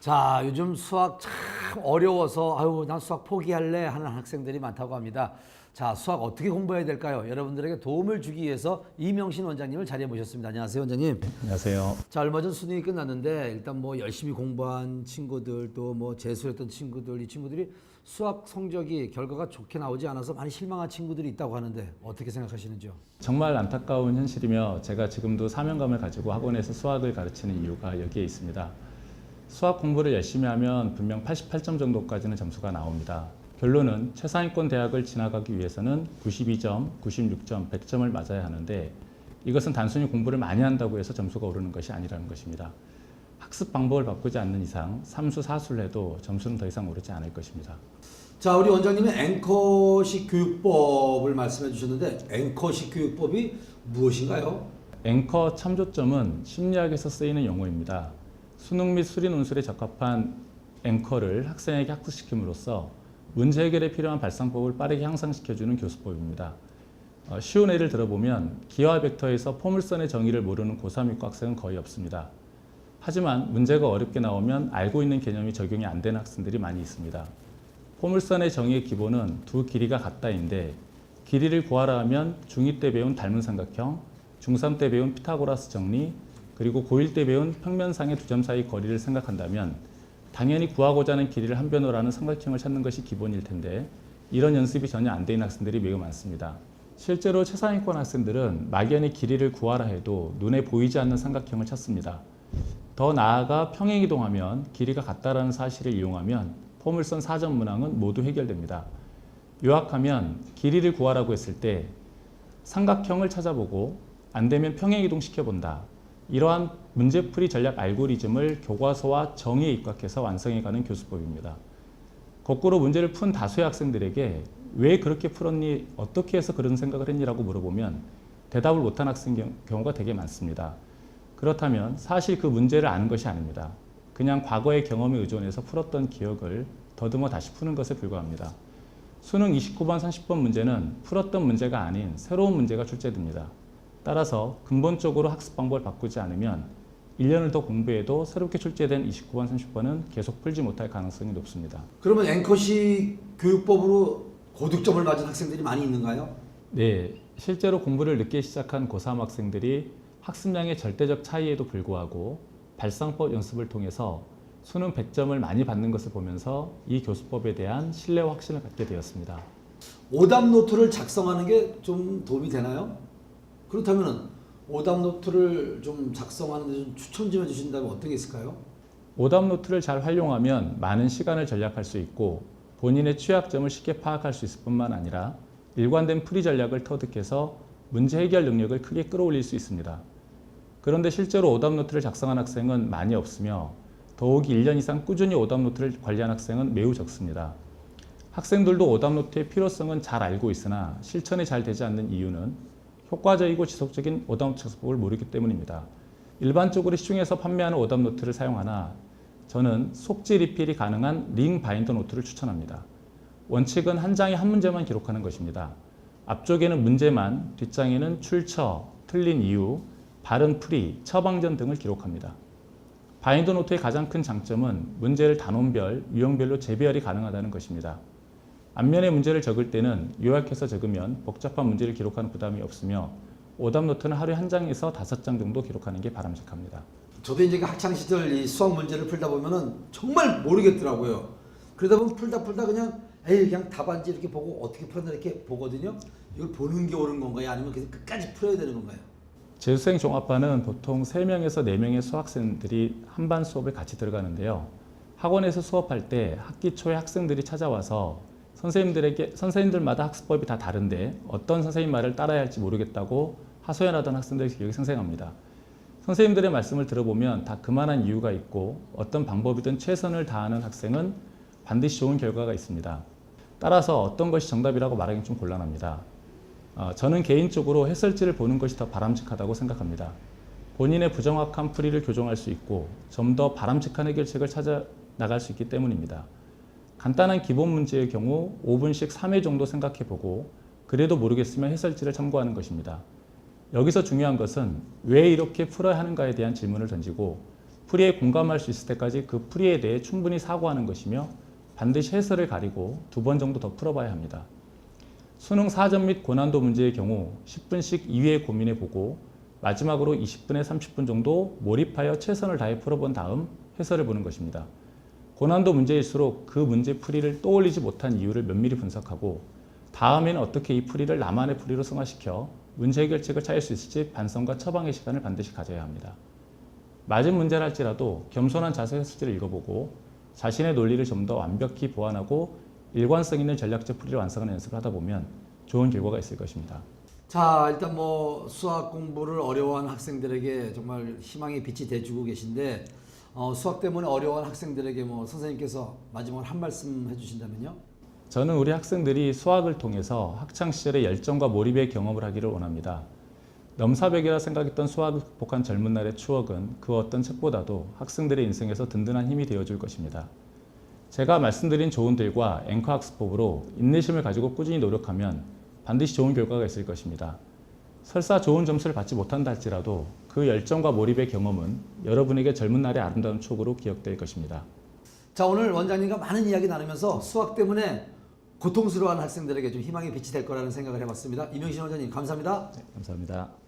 자, 요즘 수학 참 어려워서 아유, 난 수학 포기할래 하는 학생들이 많다고 합니다. 자, 수학 어떻게 공부해야 될까요? 여러분들에게 도움을 주기 위해서 이명신 원장님을 자리에 모셨습니다. 안녕하세요, 원장님. 안녕하세요. 자, 얼마 전 수능이 끝났는데 일단 뭐 열심히 공부한 친구들 또 뭐 재수했던 친구들 이 친구들이 수학 성적이 결과가 좋게 나오지 않아서 많이 실망한 친구들이 있다고 하는데 어떻게 생각하시는지요? 정말 안타까운 현실이며 제가 지금도 사명감을 가지고 학원에서 수학을 가르치는 이유가 여기에 있습니다. 수학 공부를 열심히 하면 분명 88점 정도까지는 점수가 나옵니다. 결론은 최상위권 대학을 진학하기 위해서는 92점, 96점, 100점을 맞아야 하는데 이것은 단순히 공부를 많이 한다고 해서 점수가 오르는 것이 아니라는 것입니다. 학습 방법을 바꾸지 않는 이상 삼수, 사수를 해도 점수는 더 이상 오르지 않을 것입니다. 자, 우리 원장님은 앵커식 교육법을 말씀해 주셨는데 앵커식 교육법이 무엇인가요? 앵커 참조점은 심리학에서 쓰이는 용어입니다. 수능 및 수리 논술에 적합한 앵커를 학생에게 학습시킴으로써 문제 해결에 필요한 발상법을 빠르게 향상시켜주는 교수법입니다. 쉬운 예를 들어보면 기하 벡터에서 포물선의 정의를 모르는 고3 이과 학생은 거의 없습니다. 하지만 문제가 어렵게 나오면 알고 있는 개념이 적용이 안 되는 학생들이 많이 있습니다. 포물선의 정의의 기본은 두 길이가 같다인데 길이를 구하라 하면 중2 때 배운 닮은 삼각형, 중3 때 배운 피타고라스 정리, 그리고 고1 때 배운 평면상의 두 점 사이 거리를 생각한다면 당연히 구하고자 하는 길이를 한 변호로 하는 삼각형을 찾는 것이 기본일 텐데 이런 연습이 전혀 안 되는 학생들이 매우 많습니다. 실제로 최상위권 학생들은 막연히 길이를 구하라 해도 눈에 보이지 않는 삼각형을 찾습니다. 더 나아가 평행이동하면 길이가 같다라는 사실을 이용하면 포물선 사점 문항은 모두 해결됩니다. 요약하면 길이를 구하라고 했을 때 삼각형을 찾아보고 안 되면 평행이동 시켜본다. 이러한 문제풀이 전략 알고리즘을 교과서와 정의에 입각해서 완성해가는 교수법입니다. 거꾸로 문제를 푼 다수의 학생들에게 왜 그렇게 풀었니, 어떻게 해서 그런 생각을 했니라고 물어보면 대답을 못한 학생 경우가 되게 많습니다. 그렇다면 사실 그 문제를 아는 것이 아닙니다. 그냥 과거의 경험에 의존해서 풀었던 기억을 더듬어 다시 푸는 것에 불과합니다. 수능 29번, 30번 문제는 풀었던 문제가 아닌 새로운 문제가 출제됩니다. 따라서 근본적으로 학습 방법을 바꾸지 않으면 1년을 더 공부해도 새롭게 출제된 29번, 30번은 계속 풀지 못할 가능성이 높습니다. 그러면 앵커식 교육법으로 고득점을 맞은 학생들이 많이 있는가요? 네, 실제로 공부를 늦게 시작한 고3 학생들이 학습량의 절대적 차이에도 불구하고 발상법 연습을 통해서 수능 100점을 많이 받는 것을 보면서 이 교수법에 대한 신뢰와 확신을 갖게 되었습니다. 오답 노트를 작성하는 게 좀 도움이 되나요? 그렇다면 오답 노트를 좀 작성하는 데 좀 추천 좀 해주신다면 어떤 게 있을까요? 오답 노트를 잘 활용하면 많은 시간을 절약할 수 있고 본인의 취약점을 쉽게 파악할 수 있을 뿐만 아니라 일관된 풀이 전략을 터득해서 문제 해결 능력을 크게 끌어올릴 수 있습니다. 그런데 실제로 오답 노트를 작성한 학생은 많이 없으며 더욱이 1년 이상 꾸준히 오답 노트를 관리한 학생은 매우 적습니다. 학생들도 오답 노트의 필요성은 잘 알고 있으나 실천이 잘 되지 않는 이유는 효과적이고 지속적인 오답 노트 작성법을 모르기 때문입니다. 일반적으로 시중에서 판매하는 오답 노트를 사용하나 저는 속지 리필이 가능한 링 바인더 노트를 추천합니다. 원칙은 한 장에 한 문제만 기록하는 것입니다. 앞쪽에는 문제만, 뒷장에는 출처, 틀린 이유, 바른 풀이, 처방전 등을 기록합니다. 바인더 노트의 가장 큰 장점은 문제를 단원별, 유형별로 재배열이 가능하다는 것입니다. 앞면에 문제를 적을 때는 요약해서 적으면 복잡한 문제를 기록하는 부담이 없으며 오답 노트는 하루에 한 장에서 5장 정도 기록하는 게 바람직합니다. 저도 이제 학창 시절 이 수학 문제를 풀다 보면은 정말 모르겠더라고요. 그러다 보면 풀다 그냥 에이 그냥 답안지 이렇게 보고 어떻게 풀었나 이렇게 보거든요. 이걸 보는 게 옳은 건가요? 아니면 그냥 끝까지 풀어야 되는 건가요? 재수생 종합반은 보통 3명에서 4명의 수학생들이 한 반 수업에 같이 들어가는데요. 학원에서 수업할 때 학기 초에 학생들이 찾아와서 선생님들마다 학습법이 다 다른데 어떤 선생님 말을 따라야 할지 모르겠다고 하소연하던 학생들의 기억이 생생합니다. 선생님들의 말씀을 들어보면 다 그만한 이유가 있고 어떤 방법이든 최선을 다하는 학생은 반드시 좋은 결과가 있습니다. 따라서 어떤 것이 정답이라고 말하기는 좀 곤란합니다. 저는 개인적으로 해설지를 보는 것이 더 바람직하다고 생각합니다. 본인의 부정확한 풀이를 교정할 수 있고 좀 더 바람직한 해결책을 찾아 나갈 수 있기 때문입니다. 간단한 기본 문제의 경우 5분씩 3회 정도 생각해보고 그래도 모르겠으면 해설지를 참고하는 것입니다. 여기서 중요한 것은 왜 이렇게 풀어야 하는가에 대한 질문을 던지고 풀이에 공감할 수 있을 때까지 그 풀이에 대해 충분히 사고하는 것이며 반드시 해설을 가리고 2번 정도 더 풀어봐야 합니다. 수능 사전 및 고난도 문제의 경우 10분씩 2회 고민해보고 마지막으로 20분에 30분 정도 몰입하여 최선을 다해 풀어본 다음 해설을 보는 것입니다. 고난도 문제일수록 그 문제 풀이를 떠올리지 못한 이유를 면밀히 분석하고 다음에는 어떻게 이 풀이를 나만의 풀이로 승화시켜 문제 해결책을 찾을 수 있을지 반성과 처방의 시간을 반드시 가져야 합니다. 맞은 문제를 할지라도 겸손한 자세 해설지를 읽어보고 자신의 논리를 좀 더 완벽히 보완하고 일관성 있는 전략적 풀이를 완성하는 연습을 하다 보면 좋은 결과가 있을 것입니다. 자, 일단 뭐 수학 공부를 어려워하는 학생들에게 정말 희망의 빛이 돼주고 계신데 수학 때문에 어려워하는 학생들에게 뭐 선생님께서 마지막으로 한 말씀 해주신다면요? 저는 우리 학생들이 수학을 통해서 학창 시절의 열정과 몰입의 경험을 하기를 원합니다. 넘사벽이라 생각했던 수학을 극복한 젊은 날의 추억은 그 어떤 책보다도 학생들의 인생에서 든든한 힘이 되어줄 것입니다. 제가 말씀드린 조언들과 앵커 학습법으로 인내심을 가지고 꾸준히 노력하면 반드시 좋은 결과가 있을 것입니다. 설사 좋은 점수를 받지 못한다 할지라도 그 열정과 몰입의 경험은 여러분에게 젊은 날의 아름다운 추억으로 기억될 것입니다. 자, 오늘 원장님과 많은 이야기 나누면서 수학 때문에 고통스러워하는 학생들에게 좀 희망의 빛이 될 거라는 생각을 해봤습니다. 이명신 원장님 감사합니다. 네, 감사합니다.